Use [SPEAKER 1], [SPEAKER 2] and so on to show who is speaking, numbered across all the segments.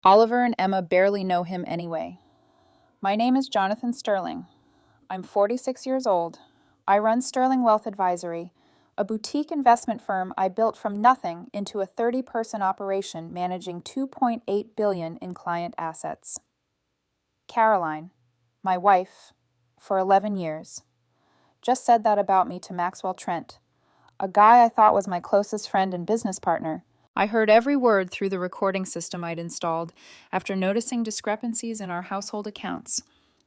[SPEAKER 1] Oliver and Emma barely know him anyway. My name is Jonathan Sterling. I'm 46 years old. I run Sterling Wealth Advisory, a boutique investment firm I built from nothing into a 30-person operation managing $2.8 billion in client assets. Caroline, my wife, for 11 years, just said that about me to Maxwell Trent, a guy I thought was my closest friend and business partner. I heard every word through the recording system I'd installed after noticing discrepancies in our household accounts.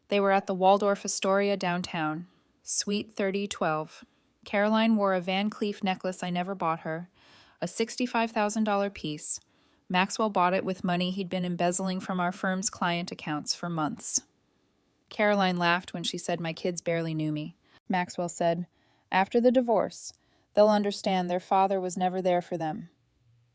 [SPEAKER 1] They were at the Waldorf Astoria downtown, Suite 3012. Caroline wore a Van Cleef necklace I never bought her, a $65,000 piece. Maxwell bought it with money he'd been embezzling from our firm's client accounts for months. Caroline laughed when she said my kids barely knew me. Maxwell said, "After the divorce, they'll understand their father was never there for them."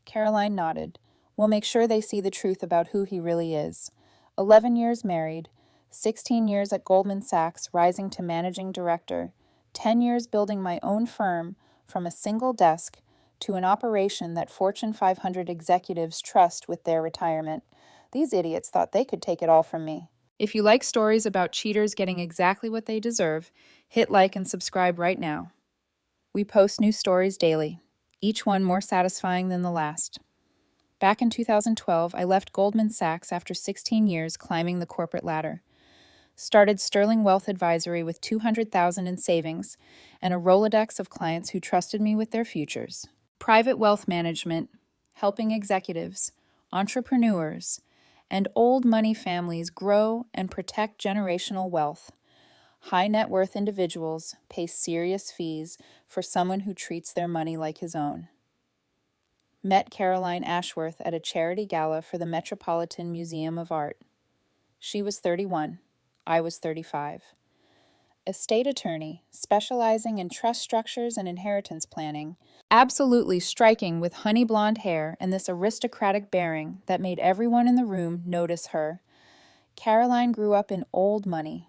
[SPEAKER 1] Caroline nodded. "We'll make sure they see the truth about who he really is. 11 years married, 16 years at Goldman Sachs, rising to managing director, 10 years building my own firm from a single desk to an operation that Fortune 500 executives trust with their retirement. These idiots thought they could take it all from me." If you like stories about cheaters getting exactly what they deserve, hit like and subscribe right now. We post new stories daily, each one more satisfying than the last. Back in 2012, I left Goldman Sachs after 16 years climbing the corporate ladder. Started Sterling Wealth Advisory with $200,000 in savings and a Rolodex of clients who trusted me with their futures. Private wealth management, helping executives, entrepreneurs, and old money families grow and protect generational wealth. High net worth individuals pay serious fees for someone who treats their money like his own. Met Caroline Ashworth at a charity gala for the Metropolitan Museum of Art. She was 31. I was 35. Estate attorney, specializing in trust structures and inheritance planning, absolutely striking with honey blonde hair and this aristocratic bearing that made everyone in the room notice her. Caroline grew up in old money.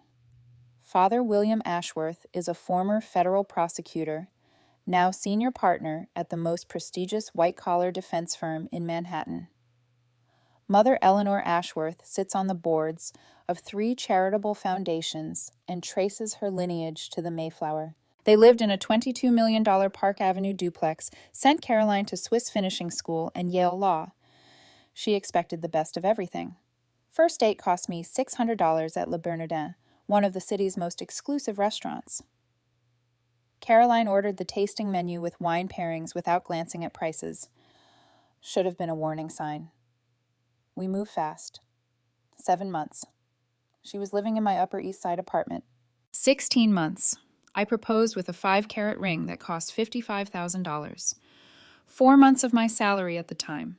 [SPEAKER 1] Father William Ashworth is a former federal prosecutor, now senior partner at the most prestigious white-collar defense firm in Manhattan. Mother Eleanor Ashworth sits on the boards of 3 charitable foundations and traces her lineage to the Mayflower. They lived in a $22 million Park Avenue duplex, sent Caroline to Swiss finishing school and Yale Law. She expected the best of everything. First date cost me $600 at Le Bernardin, one of the city's most exclusive restaurants. Caroline ordered the tasting menu with wine pairings without glancing at prices. Should have been a warning sign. We moved fast. 7 months. She was living in my Upper East Side apartment. 16 months. I proposed with a 5-carat ring that cost $55,000. 4 months of my salary at the time.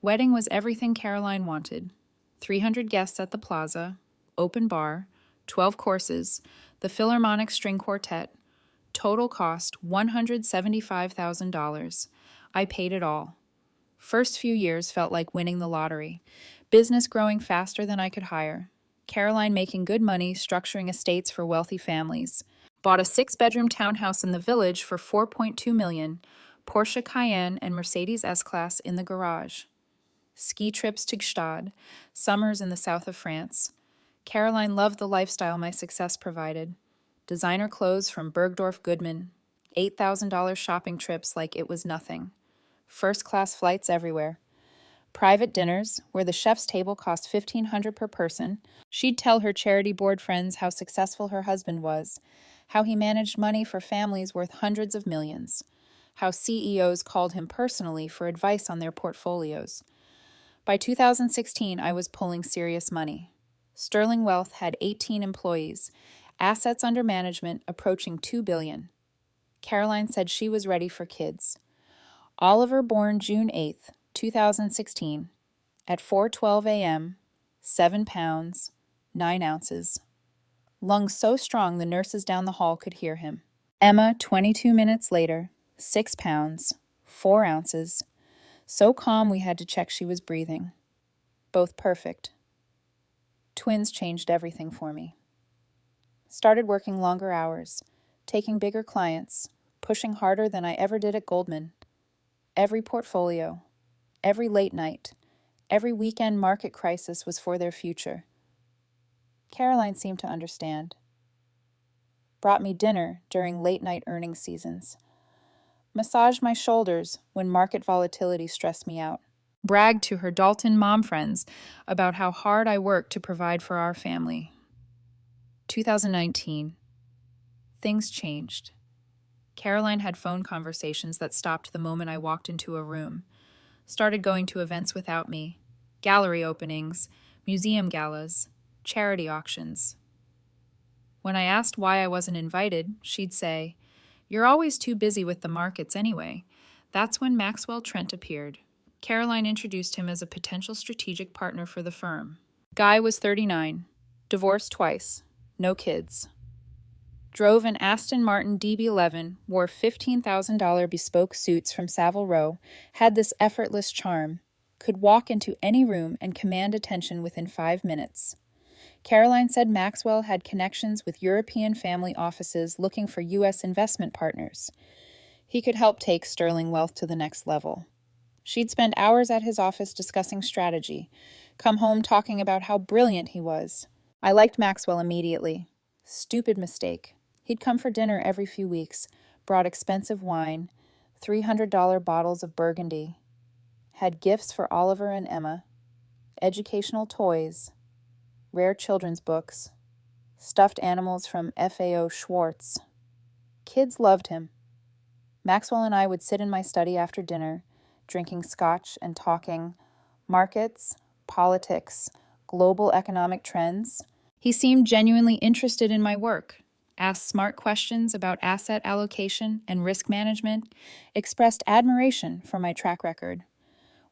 [SPEAKER 1] Wedding was everything Caroline wanted. 300 guests at the plaza, open bar, 12 courses, the Philharmonic String Quartet. Total cost $175,000. I paid it all. First few years felt like winning the lottery. Business growing faster than I could hire. Caroline making good money structuring estates for wealthy families. Bought a 6-bedroom townhouse in the Village for $4.2 million. Porsche Cayenne and Mercedes S-Class in the garage. Ski trips to Gstaad. Summers in the south of France. Caroline loved the lifestyle my success provided. Designer clothes from Bergdorf Goodman. $8,000 shopping trips like it was nothing. First-class flights everywhere. Private dinners, where the chef's table cost $1,500 per person. She'd tell her charity board friends how successful her husband was, how he managed money for families worth hundreds of millions, how CEOs called him personally for advice on their portfolios. By 2016, I was pulling serious money. Sterling Wealth had 18 employees, assets under management approaching $2 billion. Caroline said she was ready for kids. Oliver, born June 8th, 2016, at 4:12 a.m., 7 pounds, 9 ounces. Lungs so strong the nurses down the hall could hear him. Emma, 22 minutes later, 6 pounds, 4 ounces. So calm we had to check she was breathing. Both perfect. Twins changed everything for me. Started working longer hours, taking bigger clients, pushing harder than I ever did at Goldman. Every portfolio, every late night, Every weekend market crisis was for their future. Caroline seemed to understand. Brought me dinner during late-night earnings seasons. Massaged my shoulders when market volatility stressed me out. Bragged to her Dalton mom friends about how hard I worked to provide for our family. 2019. Things changed. Caroline had phone conversations that stopped the moment I walked into a room. Started going to events without me. Gallery openings, museum galas, charity auctions. When I asked why I wasn't invited, she'd say, "You're always too busy with the markets anyway." That's when Maxwell Trent appeared. Caroline introduced him as a potential strategic partner for the firm. Guy was 39, divorced twice, no kids. Drove an Aston Martin DB11, wore $15,000 bespoke suits from Savile Row, had this effortless charm, could walk into any room and command attention within 5 minutes. Caroline said Maxwell had connections with European family offices looking for U.S. investment partners. He could help take Sterling Wealth to the next level. She'd spend hours at his office discussing strategy, come home talking about how brilliant he was. I liked Maxwell immediately. Stupid mistake. He'd come for dinner every few weeks, brought expensive wine, $300 bottles of Burgundy, had gifts for Oliver and Emma, educational toys, rare children's books, stuffed animals from FAO Schwartz. Kids loved him. Maxwell and I would sit in my study after dinner, drinking scotch and talking markets, politics, global economic trends. He seemed genuinely interested in my work, asked smart questions about asset allocation and risk management, expressed admiration for my track record.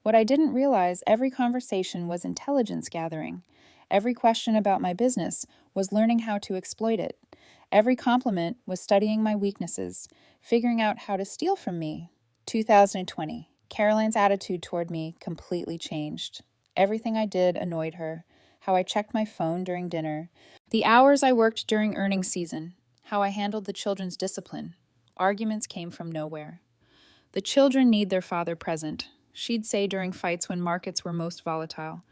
[SPEAKER 1] What I didn't realize, every conversation was intelligence gathering. Every question about my business was learning how to exploit it. Every compliment was studying my weaknesses, figuring out how to steal from me. 2020. Caroline's attitude toward me completely changed. Everything I did annoyed her. How I checked my phone during dinner. The hours I worked during earnings season. How I handled the children's discipline. Arguments came from nowhere. The children need their father present, she'd say during fights when markets were most volatile.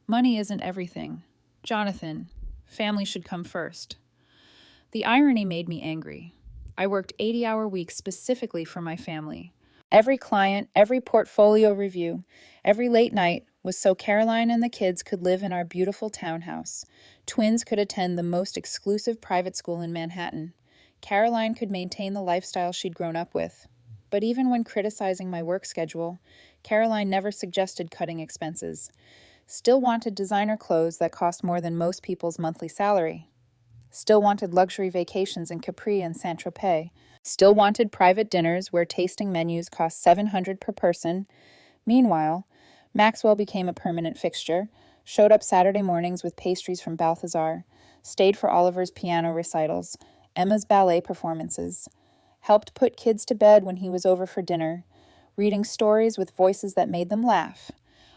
[SPEAKER 1] Money isn't everything. Jonathan, family should come first. The irony made me angry. I worked 80-hour weeks specifically for my family. Every client, every portfolio review, every late night was so Caroline and the kids could live in our beautiful townhouse. Twins could attend the most exclusive private school in Manhattan. Caroline could maintain the lifestyle she'd grown up with. But even when criticizing my work schedule, Caroline never suggested cutting expenses. Still wanted designer clothes that cost more than most people's monthly salary. Still wanted luxury vacations in Capri and Saint-Tropez. Still wanted private dinners where tasting menus cost $700 per person. Meanwhile, Maxwell became a permanent fixture, showed up Saturday mornings with pastries from Balthazar, stayed for Oliver's piano recitals, Emma's ballet performances, helped put kids to bed when he was over for dinner, reading stories with voices that made them laugh.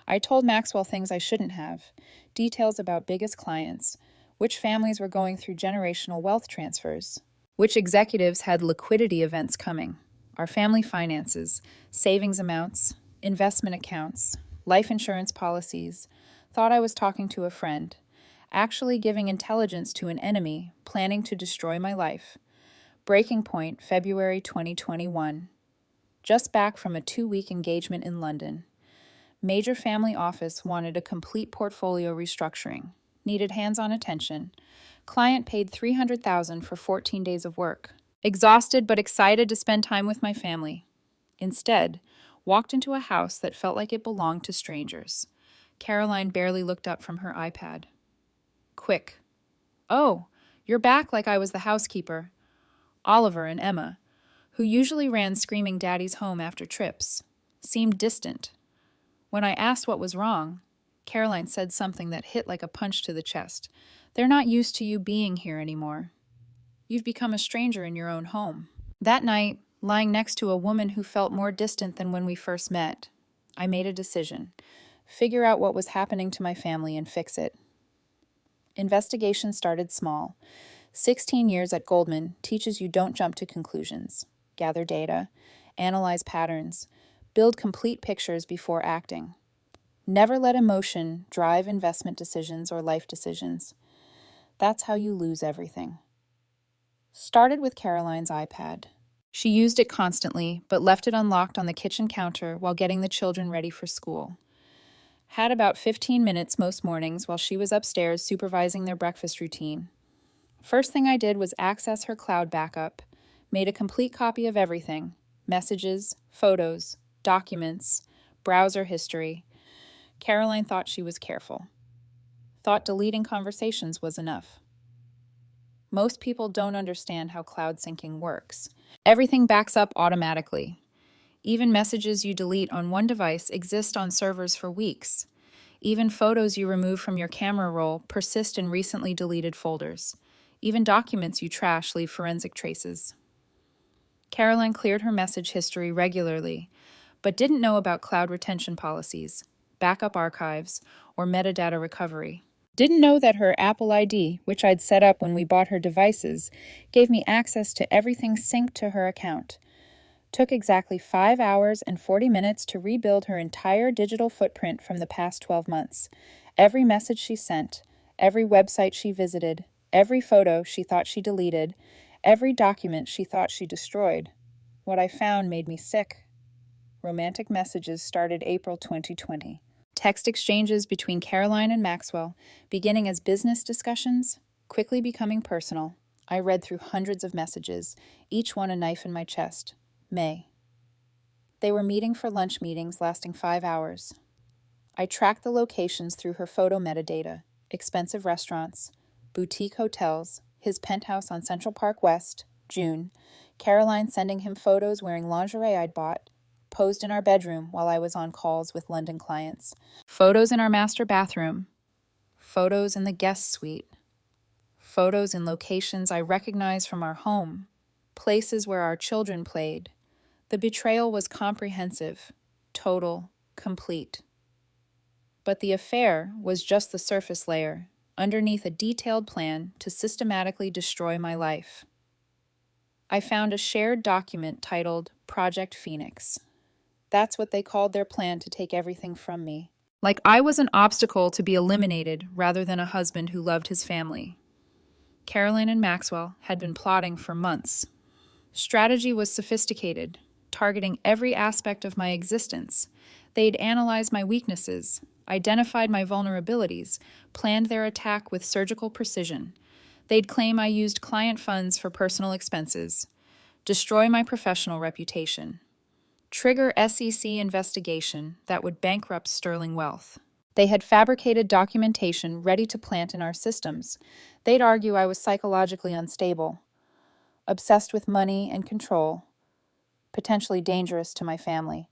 [SPEAKER 1] I told Maxwell things I shouldn't have, details about biggest clients, which families were going through generational wealth transfers, which executives had liquidity events coming, our family finances, savings amounts, investment accounts, life insurance policies. Thought I was talking to a friend, actually giving intelligence to an enemy planning to destroy my life. Breaking point, February 2021. Just back from a 2-week engagement in London. Major family office wanted a complete portfolio restructuring, needed hands-on attention. Client paid $300,000 for 14 days of work. Exhausted but excited to spend time with my family. Instead, walked into a house that felt like it belonged to strangers. Caroline barely looked up from her iPad. Quick. "Oh, you're back," like I was the housekeeper. Oliver and Emma, who usually ran screaming Daddy's home after trips, seemed distant. When I asked what was wrong, Caroline said something that hit like a punch to the chest. "They're not used to you being here anymore. You've become a stranger in your own home." That night, lying next to a woman who felt more distant than when we first met, I made a decision. Figure out what was happening to my family and fix it. Investigation started small. 16 years at Goldman teaches you don't jump to conclusions. Gather data, analyze patterns, build complete pictures before acting. Never let emotion drive investment decisions or life decisions. That's how you lose everything. Started with Caroline's iPad. She used it constantly, but left it unlocked on the kitchen counter while getting the children ready for school. Had about 15 minutes most mornings while she was upstairs supervising their breakfast routine. First thing I did was access her cloud backup, made a complete copy of everything: messages, photos, documents, browser history. Caroline thought she was careful. Thought deleting conversations was enough. Most people don't understand how cloud syncing works. Everything backs up automatically. Even messages you delete on one device exist on servers for weeks. Even photos you remove from your camera roll persist in recently deleted folders. Even documents you trash leave forensic traces. Caroline cleared her message history regularly, but didn't know about cloud retention policies, backup archives, or metadata recovery. Didn't know that her Apple ID, which I'd set up when we bought her devices, gave me access to everything synced to her account. Took exactly 5 hours and 40 minutes to rebuild her entire digital footprint from the past 12 months. Every message she sent, every website she visited, every photo she thought she deleted, every document she thought she destroyed. What I found made me sick. Romantic messages started April 2020. Text exchanges between Caroline and Maxwell, beginning as business discussions, quickly becoming personal. I read through hundreds of messages, each one a knife in my chest. May. They were meeting for lunch meetings lasting 5 hours. I tracked the locations through her photo metadata: expensive restaurants, boutique hotels, his penthouse on Central Park West, June, Caroline sending him photos wearing lingerie I'd bought, posed in our bedroom while I was on calls with London clients, photos in our master bathroom, photos in the guest suite, photos in locations I recognized from our home, places where our children played. The betrayal was comprehensive, total, complete. But the affair was just the surface layer, underneath a detailed plan to systematically destroy my life. I found a shared document titled Project Phoenix. That's what they called their plan to take everything from me. Like I was an obstacle to be eliminated rather than a husband who loved his family. Caroline and Maxwell had been plotting for months. Strategy was sophisticated, targeting every aspect of my existence. They'd analyzed my weaknesses, identified my vulnerabilities, planned their attack with surgical precision. They'd claim I used client funds for personal expenses, destroy my professional reputation, trigger SEC investigation that would bankrupt Sterling Wealth. They had fabricated documentation ready to plant in our systems. They'd argue I was psychologically unstable, obsessed with money and control, potentially dangerous to my family.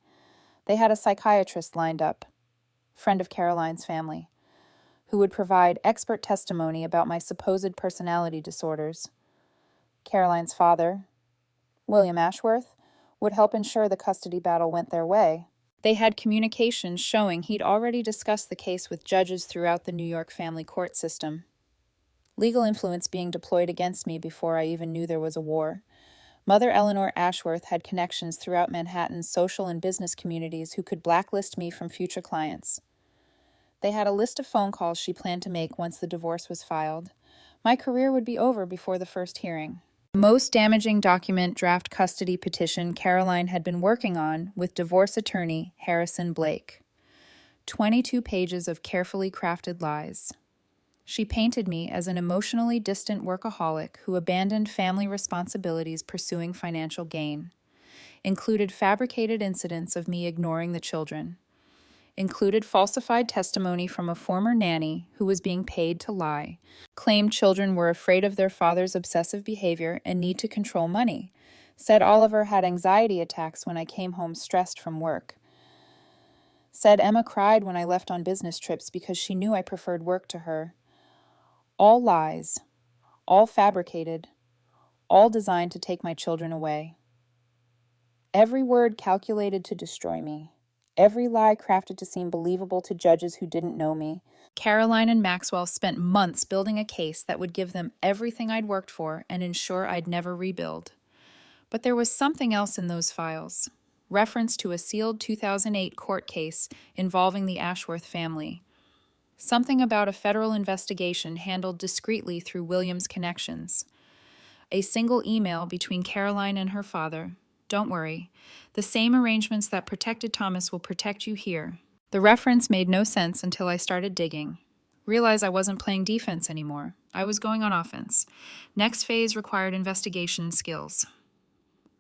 [SPEAKER 1] They had a psychiatrist lined up, friend of Caroline's family, who would provide expert testimony about my supposed personality disorders. Caroline's father, William Ashworth, would help ensure the custody battle went their way. They had communications showing he'd already discussed the case with judges throughout the New York family court system. Legal influence being deployed against me before I even knew there was a war. Mother Eleanor Ashworth had connections throughout Manhattan's social and business communities who could blacklist me from future clients. They had a list of phone calls she planned to make once the divorce was filed. My career would be over before the first hearing. The most damaging document draft custody petition Caroline had been working on with divorce attorney Harrison Blake. 22 pages of carefully crafted lies. She painted me as an emotionally distant workaholic who abandoned family responsibilities pursuing financial gain. Included fabricated incidents of me ignoring the children. Included falsified testimony from a former nanny who was being paid to lie. Claimed children were afraid of their father's obsessive behavior and need to control money. Said Oliver had anxiety attacks when I came home stressed from work. Said Emma cried when I left on business trips because she knew I preferred work to her. All lies, all fabricated, all designed to take my children away. Every word calculated to destroy me. Every lie crafted to seem believable to judges who didn't know me. Caroline and Maxwell spent months building a case that would give them everything I'd worked for and ensure I'd never rebuild. But there was something else in those files. reference to a sealed 2008 court case involving the Ashworth family. Something about a federal investigation handled discreetly through Williams' connections. A single email between Caroline and her father. Don't worry. The same arrangements that protected Thomas will protect you here. The reference made no sense until I started digging. Realized I wasn't playing defense anymore. I was going on offense. Next phase required investigation skills.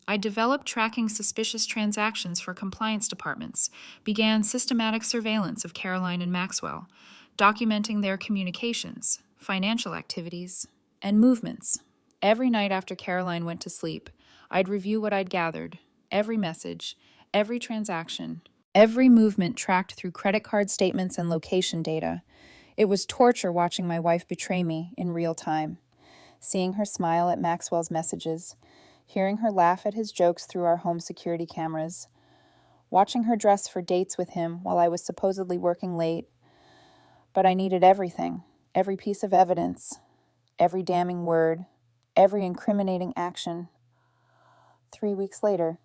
[SPEAKER 1] I developed tracking suspicious transactions for compliance departments, began systematic surveillance of Caroline and Maxwell, documenting their communications, financial activities, and movements. Every night after Caroline went to sleep, I'd review what I'd gathered, every message, every transaction, every movement tracked through credit card statements and location data. It was torture watching my wife betray me in real time, seeing her smile at Maxwell's messages, hearing her laugh at his jokes through our home security cameras, watching her dress for dates with him while I was supposedly working late. But I needed everything, every piece of evidence, every damning word, every incriminating action. 3 weeks later,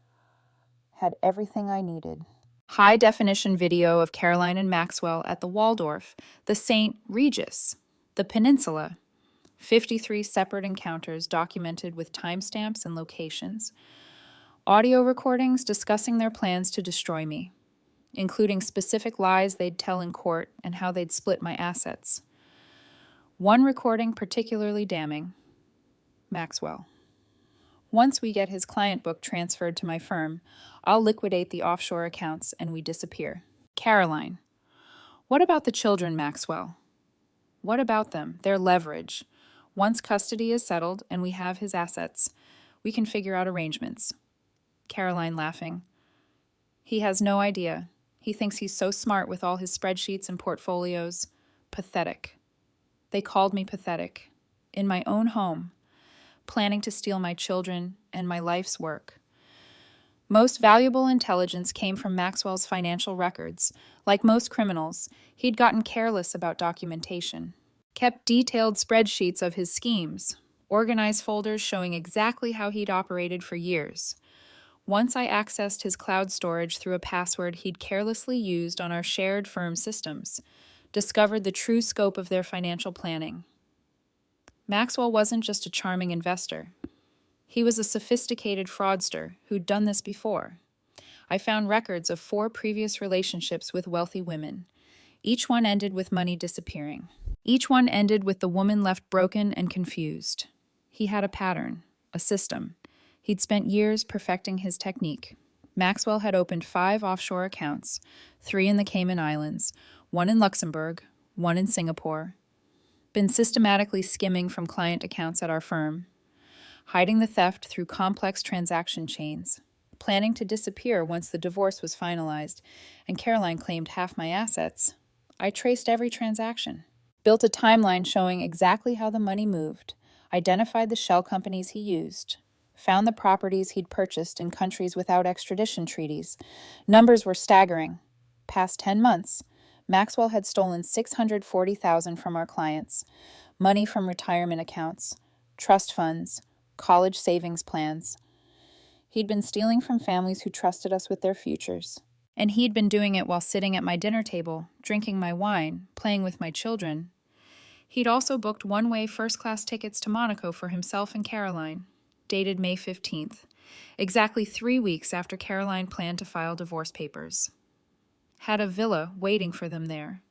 [SPEAKER 1] had everything I needed. High-definition video of Caroline and Maxwell at the Waldorf, the St. Regis, the Peninsula. 53 separate encounters documented with timestamps and locations. Audio recordings discussing their plans to destroy me, including specific lies they'd tell in court and how they'd split my assets. One recording particularly damning. Maxwell. Once we get his client book transferred to my firm, I'll liquidate the offshore accounts and we disappear. Caroline. What about the children, Maxwell? What about them, their leverage? Once custody is settled and we have his assets, we can figure out arrangements. Caroline laughing. He has no idea. He thinks he's so smart with all his spreadsheets and portfolios. Pathetic. They called me pathetic. In my own home. Planning to steal my children and my life's work. Most valuable intelligence came from Maxwell's financial records. Like most criminals, he'd gotten careless about documentation. Kept detailed spreadsheets of his schemes, organized folders showing exactly how he'd operated for years. Once I accessed his cloud storage through a password he'd carelessly used on our shared firm systems, discovered the true scope of their financial planning. Maxwell wasn't just a charming investor. He was a sophisticated fraudster who'd done this before. I found records of 4 previous relationships with wealthy women. Each one ended with money disappearing. Each one ended with the woman left broken and confused. He had a pattern, a system. He'd spent years perfecting his technique. Maxwell had opened 5 offshore accounts, 3 in the Cayman Islands, 1 in Luxembourg, 1 in Singapore. Been systematically skimming from client accounts at our firm, hiding the theft through complex transaction chains, planning to disappear once the divorce was finalized and Caroline claimed half my assets. I traced every transaction, built a timeline showing exactly how the money moved, identified the shell companies he used, found the properties he'd purchased in countries without extradition treaties. Numbers were staggering. Past 10 months, Maxwell had stolen $640,000 from our clients, money from retirement accounts, trust funds, college savings plans. He'd been stealing from families who trusted us with their futures. And he'd been doing it while sitting at my dinner table, drinking my wine, playing with my children. He'd also booked one-way first-class tickets to Monaco for himself and Caroline, dated May 15th, exactly 3 weeks after Caroline planned to file divorce papers. Had a villa waiting for them there.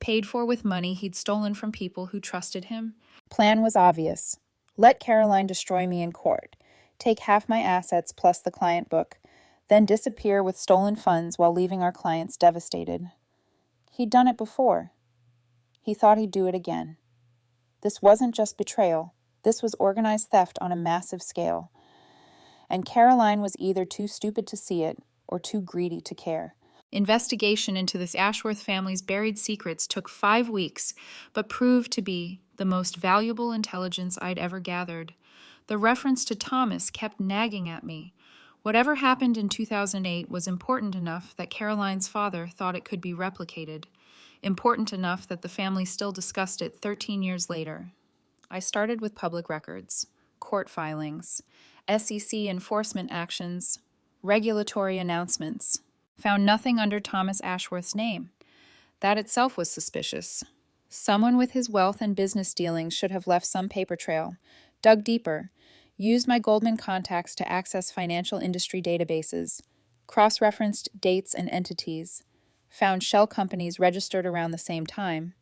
[SPEAKER 1] Paid for with money he'd stolen from people who trusted him. Plan was obvious. Let Caroline destroy me in court, take half my assets plus the client book, then disappear with stolen funds while leaving our clients devastated. He'd done it before. He thought he'd do it again. This wasn't just betrayal. This was organized theft on a massive scale. And Caroline was either too stupid to see it or too greedy to care. Investigation into this Ashworth family's buried secrets took 5 weeks, but proved to be the most valuable intelligence I'd ever gathered. The reference to Thomas kept nagging at me. Whatever happened in 2008 was important enough that Caroline's father thought it could be replicated, important enough that the family still discussed it 13 years later. I started with public records, court filings, SEC enforcement actions, Regulatory announcements. Found nothing under Thomas Ashworth's name. That itself was suspicious. Someone with his wealth and business dealings should have left some paper trail. Dug deeper. Used my Goldman contacts to access financial industry databases. Cross-referenced dates and entities. Found shell companies registered around the same time.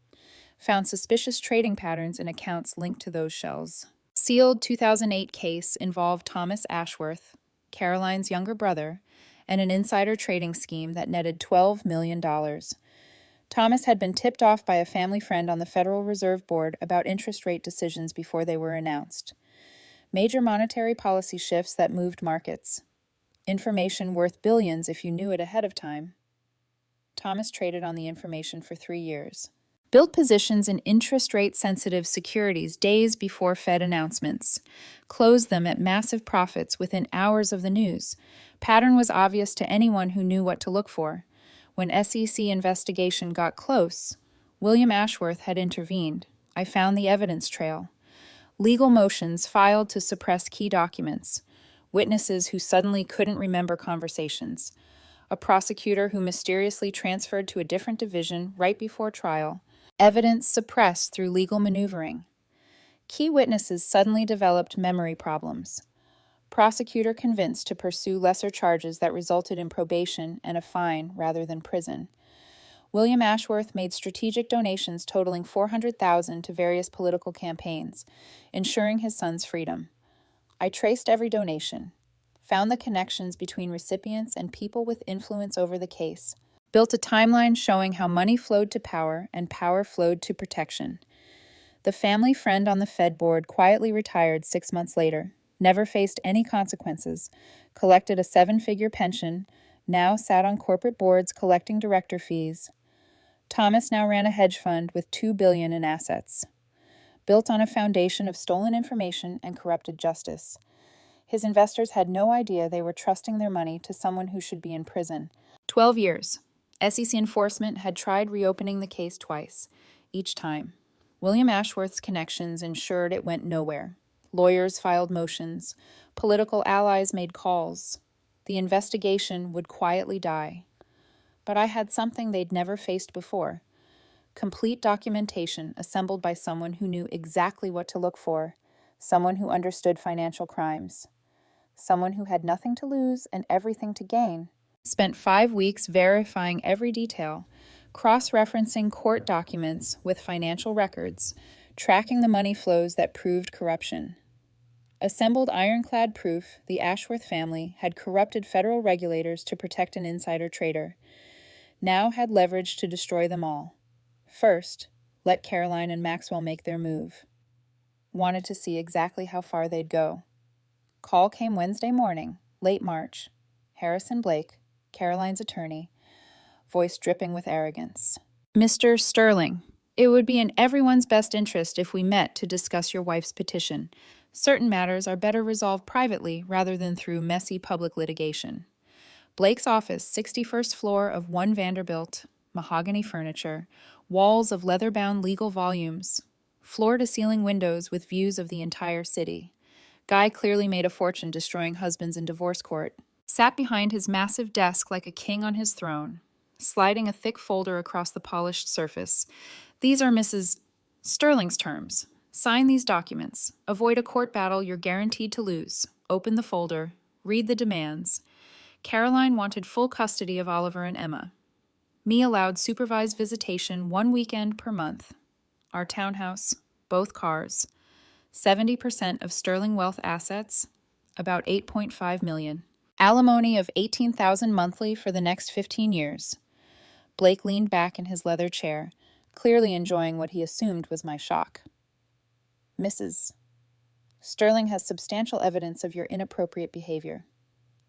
[SPEAKER 1] Found suspicious trading patterns in accounts linked to those shells. Sealed 2008 case involved Thomas Ashworth, Caroline's younger brother, and an insider trading scheme that netted $12 million. Thomas had been tipped off by a family friend on the Federal Reserve Board about interest rate decisions before they were announced. Major monetary policy shifts that moved markets. Information worth billions if you knew it ahead of time. Thomas traded on the information for 3 years. Built positions in interest rate-sensitive securities days before Fed announcements. Closed them at massive profits within hours of the news. Pattern was obvious to anyone who knew what to look for. When SEC investigation got close, William Ashworth had intervened. I found the evidence trail. Legal motions filed to suppress key documents. Witnesses who suddenly couldn't remember conversations. A prosecutor who mysteriously transferred to a different division right before trial. Evidence suppressed through legal maneuvering. Key witnesses suddenly developed memory problems. Prosecutor convinced to pursue lesser charges that resulted in probation and a fine rather than prison. William Ashworth made strategic donations totaling $400,000 to various political campaigns, ensuring his son's freedom. I traced every donation, found the connections between recipients and people with influence over the case, built a timeline showing how money flowed to power and power flowed to protection. The family friend on the Fed board quietly retired 6 months later, never faced any consequences, collected a 7-figure pension, now sat on corporate boards collecting director fees. Thomas now ran a hedge fund with $2 billion in assets, built on a foundation of stolen information and corrupted justice. His investors had no idea they were trusting their money to someone who should be in prison. 12 years. SEC enforcement had tried reopening the case twice. Each time, William Ashworth's connections ensured it went nowhere. Lawyers filed motions. Political allies made calls. The investigation would quietly die. But I had something they'd never faced before. Complete documentation assembled by someone who knew exactly what to look for, someone who understood financial crimes, someone who had nothing to lose and everything to gain. Spent 5 weeks verifying every detail, cross-referencing court documents with financial records, tracking the money flows that proved corruption. Assembled ironclad proof the Ashworth family had corrupted federal regulators to protect an insider trader. Now had leverage to destroy them all. First, let Caroline and Maxwell make their move. Wanted to see exactly how far they'd go. Call came Wednesday morning, late March. Harrison Blake, Caroline's attorney, voice dripping with arrogance. Mr. Sterling, it would be in everyone's best interest if we met to discuss your wife's petition. Certain matters are better resolved privately rather than through messy public litigation. Blake's office, 61st floor of 1 Vanderbilt, mahogany furniture, walls of leather-bound legal volumes, floor-to-ceiling windows with views of the entire city. Guy clearly made a fortune destroying husbands in divorce court. Sat behind his massive desk like a king on his throne, sliding a thick folder across the polished surface. These are Mrs. Sterling's terms. Sign these documents. Avoid a court battle you're guaranteed to lose. Open the folder. Read the demands. Caroline wanted full custody of Oliver and Emma. Me allowed supervised visitation 1 weekend per month. Our townhouse, both cars. 70% of Sterling Wealth assets, about $8.5 million. Alimony of $18,000 monthly for the next 15 years. Blake leaned back in his leather chair, clearly enjoying what he assumed was my shock. Mrs. Sterling has substantial evidence of your inappropriate behavior.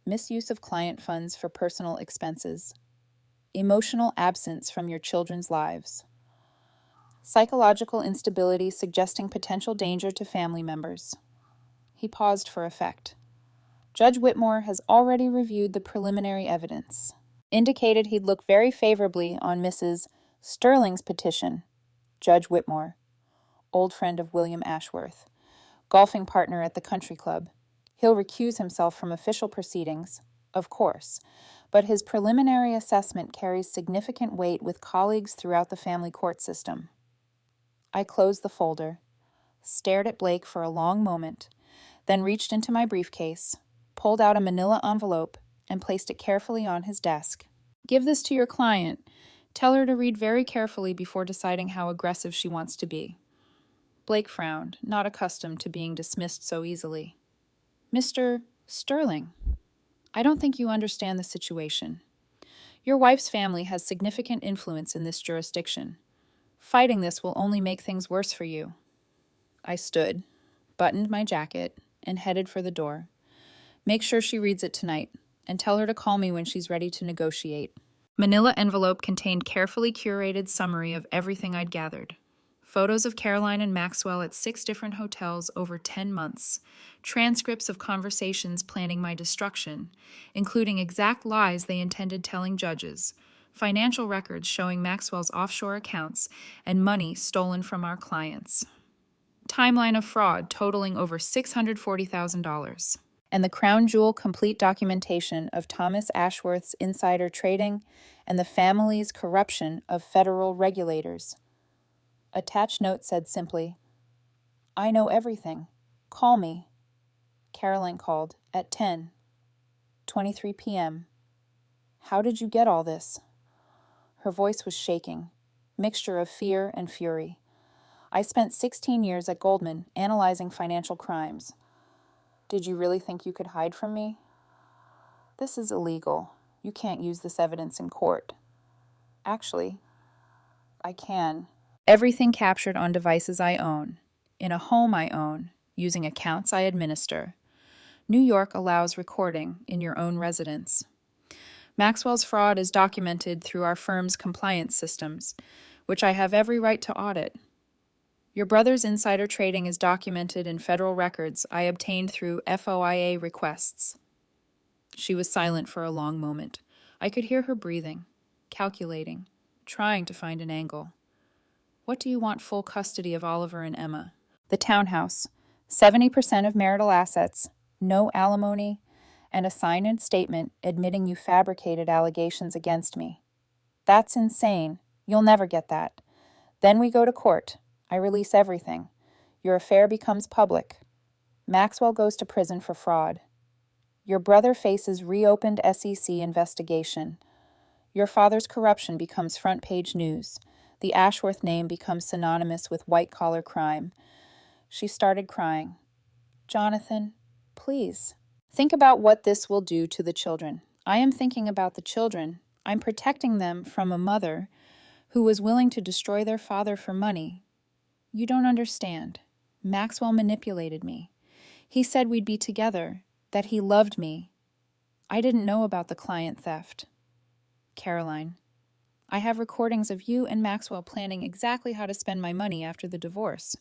[SPEAKER 1] Misuse of client funds for personal expenses. Emotional absence from your children's lives. Psychological instability suggesting potential danger to family members. He paused for effect. Judge Whitmore has already reviewed the preliminary evidence. Indicated he'd look very favorably on Mrs. Sterling's petition. Judge Whitmore, old friend of William Ashworth, golfing partner at the country club. He'll recuse himself from official proceedings. Of course, but his preliminary assessment carries significant weight with colleagues throughout the family court system. I closed the folder, stared at Blake for a long moment, then reached into my briefcase, pulled out a manila envelope, and placed it carefully on his desk. Give this to your client. Tell her to read very carefully before deciding how aggressive she wants to be. Blake frowned, not accustomed to being dismissed so easily. Mr. Sterling, I don't think you understand the situation. Your wife's family has significant influence in this jurisdiction. Fighting this will only make things worse for you. I stood, buttoned my jacket, and headed for the door. Make sure she reads it tonight, and tell her to call me when she's ready to negotiate. Manila envelope contained carefully curated summary of everything I'd gathered. Photos of Caroline and Maxwell at 6 different hotels over 10 months, transcripts of conversations planning my destruction, including exact lies they intended telling judges, financial records showing Maxwell's offshore accounts, and money stolen from our clients. Timeline of fraud totaling over $640,000. And the crown jewel complete documentation of Thomas Ashworth's insider trading and the family's corruption of federal regulators. Attached note said simply, I know everything. Call me. Caroline called at 10:23 p.m. How did you get all this? Her voice was shaking, mixture of fear and fury. I spent 16 years at Goldman analyzing financial crimes. Did you really think you could hide from me? This is illegal. You can't use this evidence in court. Actually, I can. Everything captured on devices I own, in a home I own, using accounts I administer. New York allows recording in your own residence. Maxwell's fraud is documented through our firm's compliance systems, which I have every right to audit. Your brother's insider trading is documented in federal records I obtained through FOIA requests. She was silent for a long moment. I could hear her breathing, calculating, trying to find an angle. What do you want full custody of Oliver and Emma? The townhouse, 70% of marital assets, no alimony, and a signed statement admitting you fabricated allegations against me. That's insane. You'll never get that. Then we go to court. I release everything. Your affair becomes public. Maxwell goes to prison for fraud. Your brother faces reopened SEC investigation. Your father's corruption becomes front-page news. The Ashworth name becomes synonymous with white-collar crime. She started crying. Jonathan, please. Think about what this will do to the children. I am thinking about the children. I'm protecting them from a mother who was willing to destroy their father for money. You don't understand. Maxwell manipulated me. He said we'd be together, that he loved me. I didn't know about the client theft. Caroline, I have recordings of you and Maxwell planning exactly how to spend my money after the divorce.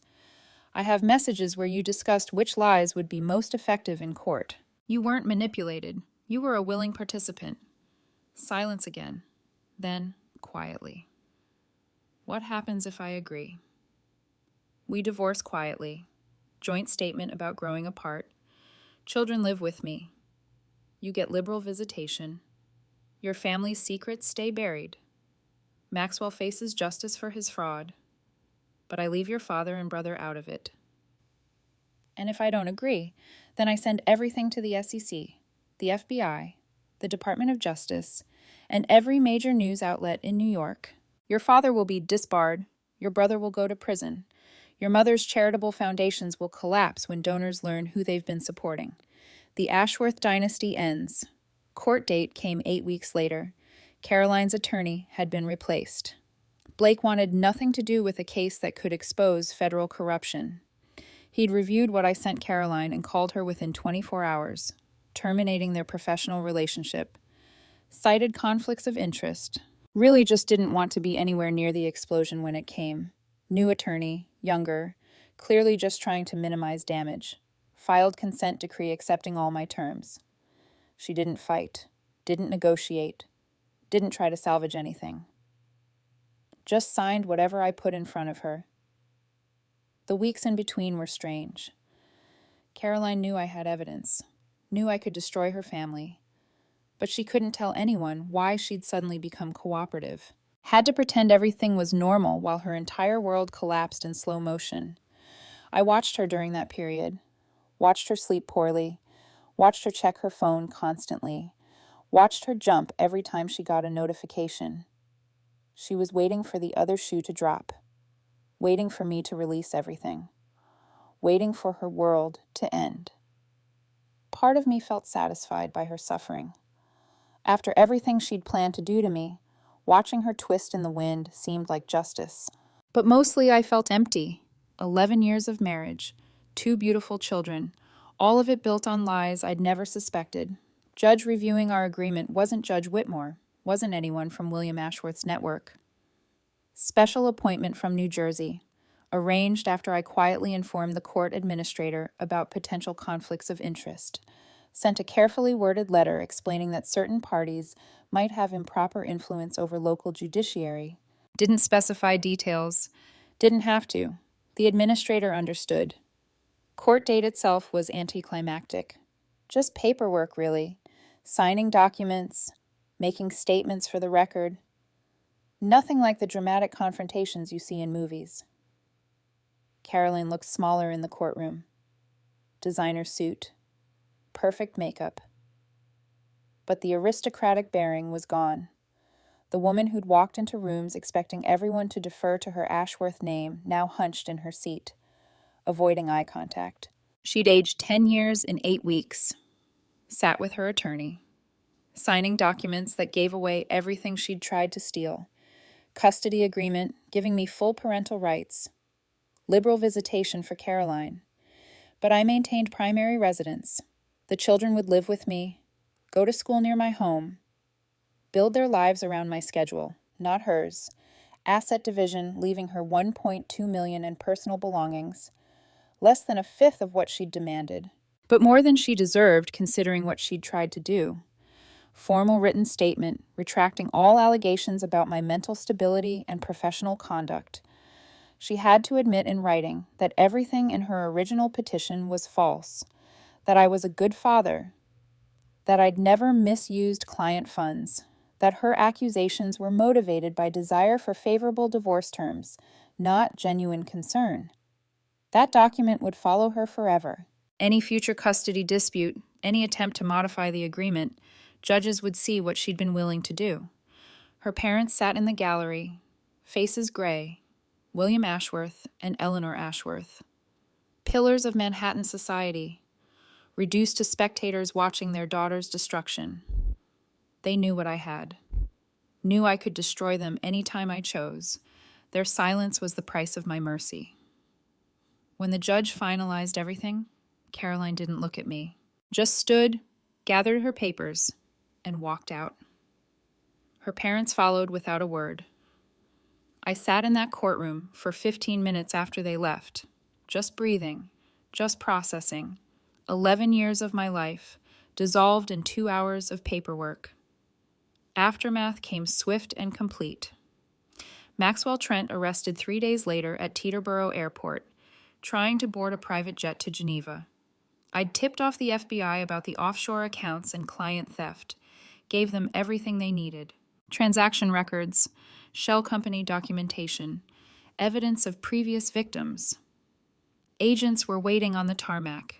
[SPEAKER 1] I have messages where you discussed which lies would be most effective in court. You weren't manipulated. You were a willing participant. Silence again. Then, quietly. What happens if I agree? We divorce quietly. Joint statement about growing apart. Children live with me. You get liberal visitation. Your family's secrets stay buried. Maxwell faces justice for his fraud. But I leave your father and brother out of it. And if I don't agree, then I send everything to the SEC, the FBI, the Department of Justice, and every major news outlet in New York. Your father will be disbarred. Your brother will go to prison. Your mother's charitable foundations will collapse when donors learn who they've been supporting. The Ashworth dynasty ends. Court date came 8 weeks later. Caroline's attorney had been replaced. Blake wanted nothing to do with a case that could expose federal corruption. He'd reviewed what I sent Caroline and called her within 24 hours, terminating their professional relationship. Cited conflicts of interest. Really just didn't want to be anywhere near the explosion when it came. New attorney, younger, clearly just trying to minimize damage. Filed consent decree accepting all my terms. She didn't fight, didn't negotiate, didn't try to salvage anything. Just signed whatever I put in front of her. The weeks in between were strange. Caroline knew I had evidence, knew I could destroy her family. but she couldn't tell anyone why she'd suddenly become cooperative. Had to pretend everything was normal while her entire world collapsed in slow motion. I watched her during that period, watched her sleep poorly, watched her check her phone constantly, watched her jump every time she got a notification. She was waiting for the other shoe to drop, waiting for me to release everything, waiting for her world to end. Part of me felt satisfied by her suffering. After everything she'd planned to do to me, watching her twist in the wind seemed like justice. But mostly I felt empty. 11 years of marriage, 2 beautiful children, all of it built on lies I'd never suspected. Judge reviewing our agreement wasn't Judge Whitmore, wasn't anyone from William Ashworth's network. Special appointment from New Jersey, arranged after I quietly informed the court administrator about potential conflicts of interest. Sent a carefully worded letter explaining that certain parties might have improper influence over local judiciary. Didn't specify details. Didn't have to. The administrator understood. Court date itself was anticlimactic. Just paperwork, really. Signing documents, making statements for the record. Nothing like the dramatic confrontations you see in movies. Caroline looked smaller in the courtroom. Designer suit. Perfect makeup. But the aristocratic bearing was gone. The woman who'd walked into rooms expecting everyone to defer to her Ashworth name now hunched in her seat, avoiding eye contact. She'd aged 10 years in 8 weeks. Sat with her attorney, signing documents that gave away everything she'd tried to steal. Custody agreement giving me full parental rights. Liberal visitation for Caroline. But I maintained primary residence. The children would live with me, go to school near my home, build their lives around my schedule, not hers. Asset division leaving her $1.2 million in personal belongings, less than a fifth of what she'd demanded, but more than she deserved considering what she'd tried to do. Formal written statement retracting all allegations about my mental stability and professional conduct. She had to admit in writing that everything in her original petition was false, that I was a good father, that I'd never misused client funds, that her accusations were motivated by desire for favorable divorce terms, not genuine concern. That document would follow her forever. Any future custody dispute, any attempt to modify the agreement, judges would see what she'd been willing to do. Her parents sat in the gallery, faces gray, William Ashworth and Eleanor Ashworth. Pillars of Manhattan society, reduced to spectators watching their daughter's destruction. They knew what I had. Knew I could destroy them any time I chose. Their silence was the price of my mercy. When the judge finalized everything, Caroline didn't look at me. Just stood, gathered her papers, and walked out. Her parents followed without a word. I sat in that courtroom for 15 minutes after they left, just breathing, just processing. 11 years of my life, dissolved in 2 hours of paperwork. Aftermath came swift and complete. Maxwell Trent arrested 3 days later at Teterboro Airport, trying to board a private jet to Geneva. I'd tipped off the FBI about the offshore accounts and client theft, gave them everything they needed. Transaction records, shell company documentation, evidence of previous victims. Agents were waiting on the tarmac.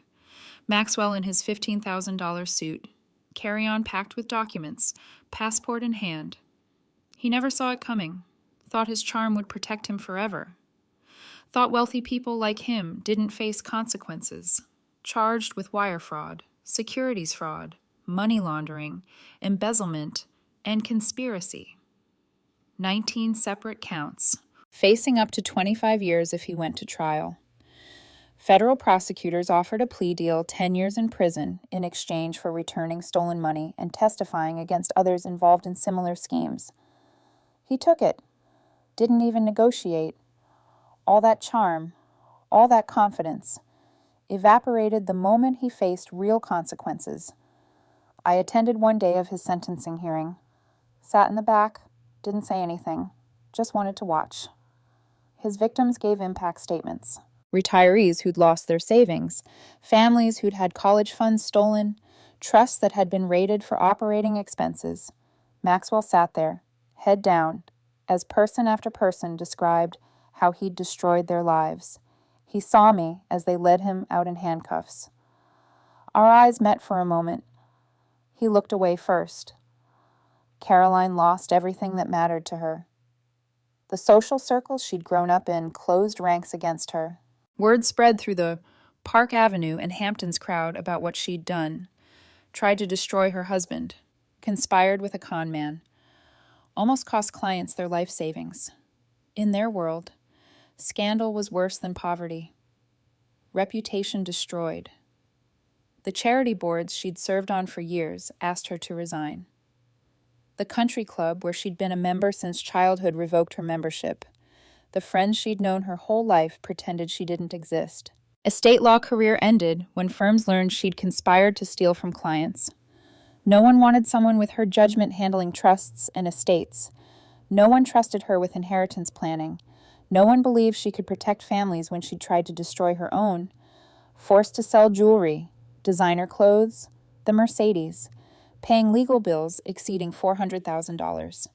[SPEAKER 1] Maxwell in his $15,000 suit, carry-on packed with documents, passport in hand. He never saw it coming, thought his charm would protect him forever. Thought wealthy people like him didn't face consequences, charged with wire fraud, securities fraud, money laundering, embezzlement, and conspiracy. 19 separate counts, facing up to 25 years if he went to trial. Federal prosecutors offered a plea deal 10 years in prison in exchange for returning stolen money and testifying against others involved in similar schemes. He took it, didn't even negotiate. All that charm, all that confidence, evaporated the moment he faced real consequences. I attended one day of his sentencing hearing, sat in the back, didn't say anything, just wanted to watch. His victims gave impact statements. Retirees who'd lost their savings, families who'd had college funds stolen, Trusts that had been raided for operating expenses. Maxwell sat there, head down, as person after person described how he'd destroyed their lives. He saw me as they led him out in handcuffs. Our eyes met for a moment. He looked away first. Caroline lost everything that mattered to her. The social circles she'd grown up in closed ranks against her. Word spread through the Park Avenue and Hamptons crowd about what she'd done. Tried to destroy her husband. Conspired with a con man. Almost cost clients their life savings. In their world, scandal was worse than poverty. Reputation destroyed. The charity boards she'd served on for years asked her to resign. The country club where she'd been a member since childhood revoked her membership. The friends she'd known her whole life pretended she didn't exist. Estate law career ended when firms learned she'd conspired to steal from clients. No one wanted someone with her judgment handling trusts and estates. No one trusted her with inheritance planning. No one believed she could protect families when she tried to destroy her own. Forced to sell jewelry, designer clothes, the Mercedes, paying legal bills exceeding $400,000.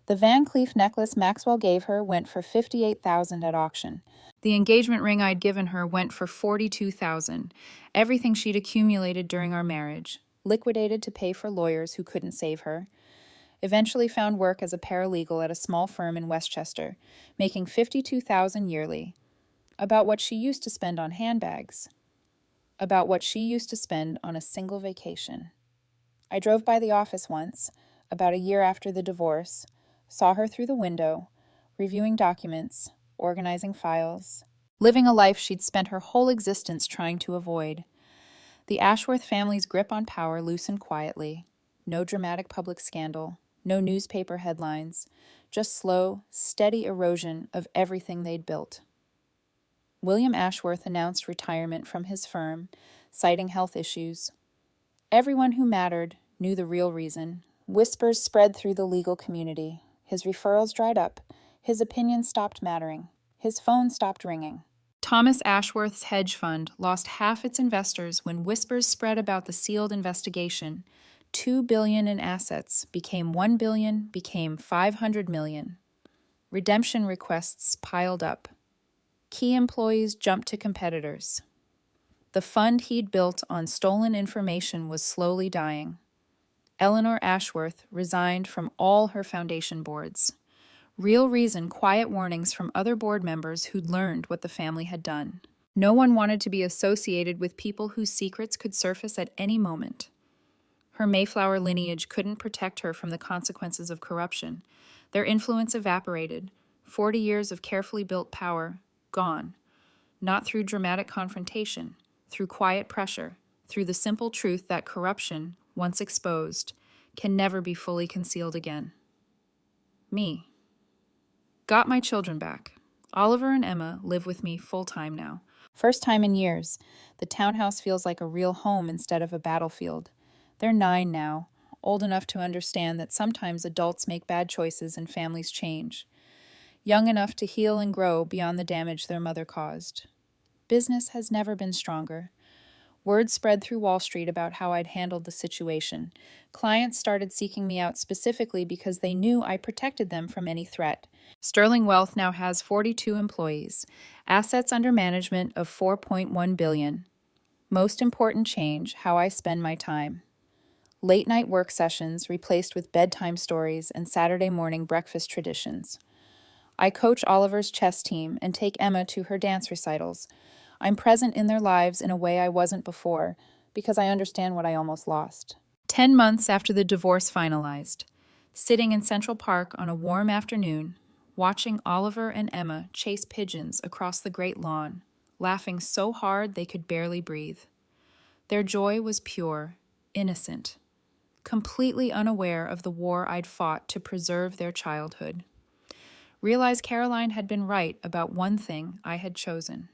[SPEAKER 1] The Van Cleef necklace Maxwell gave her went for $58,000 at auction. The engagement ring I'd given her went for $42,000. Everything she'd accumulated during our marriage, liquidated to pay for lawyers who couldn't save her. Eventually found work as a paralegal at a small firm in Westchester, making $52,000 yearly. About what she used to spend on handbags. About what she used to spend on a single vacation. I drove by the office once, about a year after the divorce, saw her through the window, reviewing documents, organizing files, living a life she'd spent her whole existence trying to avoid. The Ashworth family's grip on power loosened quietly. No dramatic public scandal, no newspaper headlines, just slow, steady erosion of everything they'd built. William Ashworth announced retirement from his firm, citing health issues. Everyone who mattered knew the real reason. Whispers spread through the legal community. His referrals dried up. His opinion stopped mattering. His phone stopped ringing. Thomas Ashworth's hedge fund lost half its investors when whispers spread about the sealed investigation. $2 billion in assets became $1 billion, became $500 million. Redemption requests piled up. Key employees jumped to competitors. The fund he'd built on stolen information was slowly dying. Eleanor Ashworth resigned from all her foundation boards. Real reason, quiet warnings from other board members who'd learned what the family had done. No one wanted to be associated with people whose secrets could surface at any moment. Her Mayflower lineage couldn't protect her from the consequences of corruption. Their influence evaporated. 40 years of carefully built power, gone. Not through dramatic confrontation, through quiet pressure, through the simple truth that corruption, once exposed, can never be fully concealed again. Me. Got my children back. Oliver and Emma live with me full-time now. First time in years. The townhouse feels like a real home instead of a battlefield. They're 9 now, old enough to understand that sometimes adults make bad choices and families change. Young enough to heal and grow beyond the damage their mother caused. Business has never been stronger. Word spread through Wall Street about how I'd handled the situation. Clients started seeking me out specifically because they knew I protected them from any threat. Sterling Wealth now has 42 employees, assets under management of $4.1 billion. Most important change, how I spend my time. Late-night work sessions replaced with bedtime stories and Saturday morning breakfast traditions. I coach Oliver's chess team and take Emma to her dance recitals. I'm present in their lives in a way I wasn't before, because I understand what I almost lost. 10 months after the divorce finalized, sitting in Central Park on a warm afternoon, watching Oliver and Emma chase pigeons across the great lawn, laughing so hard they could barely breathe. Their joy was pure, innocent, completely unaware of the war I'd fought to preserve their childhood. Realized Caroline had been right about one thing I had chosen.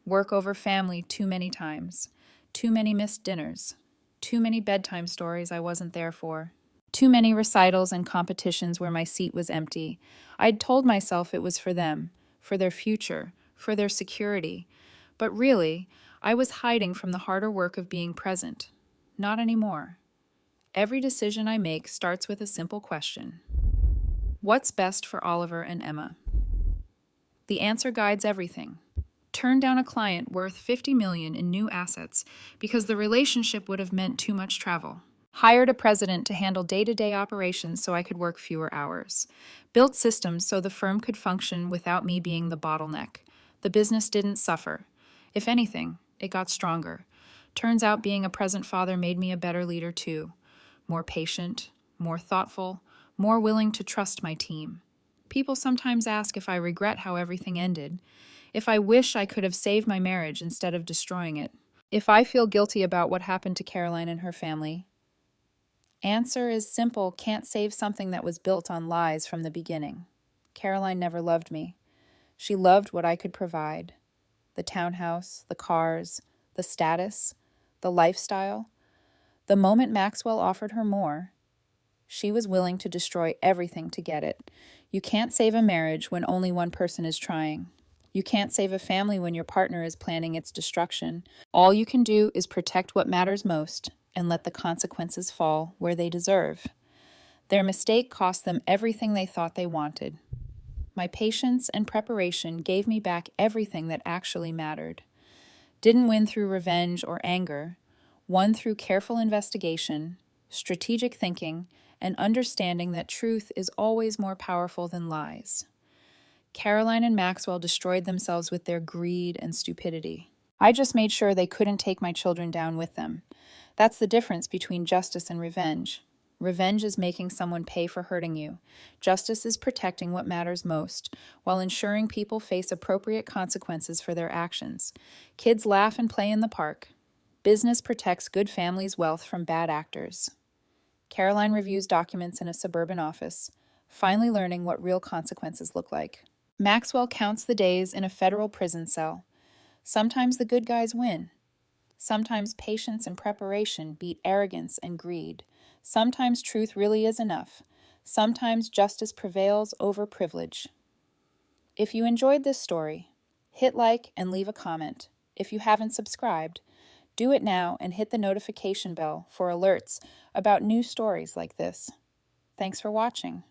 [SPEAKER 1] Work over family too many times, too many missed dinners, too many bedtime stories I wasn't there for, too many recitals and competitions where my seat was empty. I'd told myself it was for them, for their future, for their security, but really, I was hiding from the harder work of being present. Not anymore. Every decision I make starts with a simple question. What's best for Oliver and Emma? The answer guides everything. Turn down a client worth $50 million in new assets because the relationship would have meant too much travel. Hired a president to handle day-to-day operations so I could work fewer hours. Built systems so the firm could function without me being the bottleneck. The business didn't suffer. If anything, it got stronger. Turns out being a present father made me a better leader too. More patient, more thoughtful, more willing to trust my team. People sometimes ask if I regret how everything ended, if I wish I could have saved my marriage instead of destroying it, if I feel guilty about what happened to Caroline and her family. Answer is simple: can't save something that was built on lies from the beginning. Caroline never loved me. She loved what I could provide. The townhouse, the cars, the status, the lifestyle. The moment Maxwell offered her more, she was willing to destroy everything to get it. You can't save a marriage when only one person is trying. You can't save a family when your partner is planning its destruction. All you can do is protect what matters most and let the consequences fall where they deserve. Their mistake cost them everything they thought they wanted. My patience and preparation gave me back everything that actually mattered. Didn't win through revenge or anger, won through careful investigation, strategic thinking, and understanding that truth is always more powerful than lies. Caroline and Maxwell destroyed themselves with their greed and stupidity. I just made sure they couldn't take my children down with them. That's the difference between justice and revenge. Revenge is making someone pay for hurting you. Justice is protecting what matters most, while ensuring people face appropriate consequences for their actions. Kids laugh and play in the park. Business protects good families' wealth from bad actors. Caroline reviews documents in a suburban office, finally learning what real consequences look like. Maxwell counts the days in a federal prison cell. Sometimes the good guys win. Sometimes patience and preparation beat arrogance and greed. Sometimes truth really is enough. Sometimes justice prevails over privilege. If you enjoyed this story, hit like and leave a comment. If you haven't subscribed, do it now and hit the notification bell for alerts about new stories like this. Thanks for watching.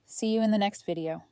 [SPEAKER 1] See you in the next video.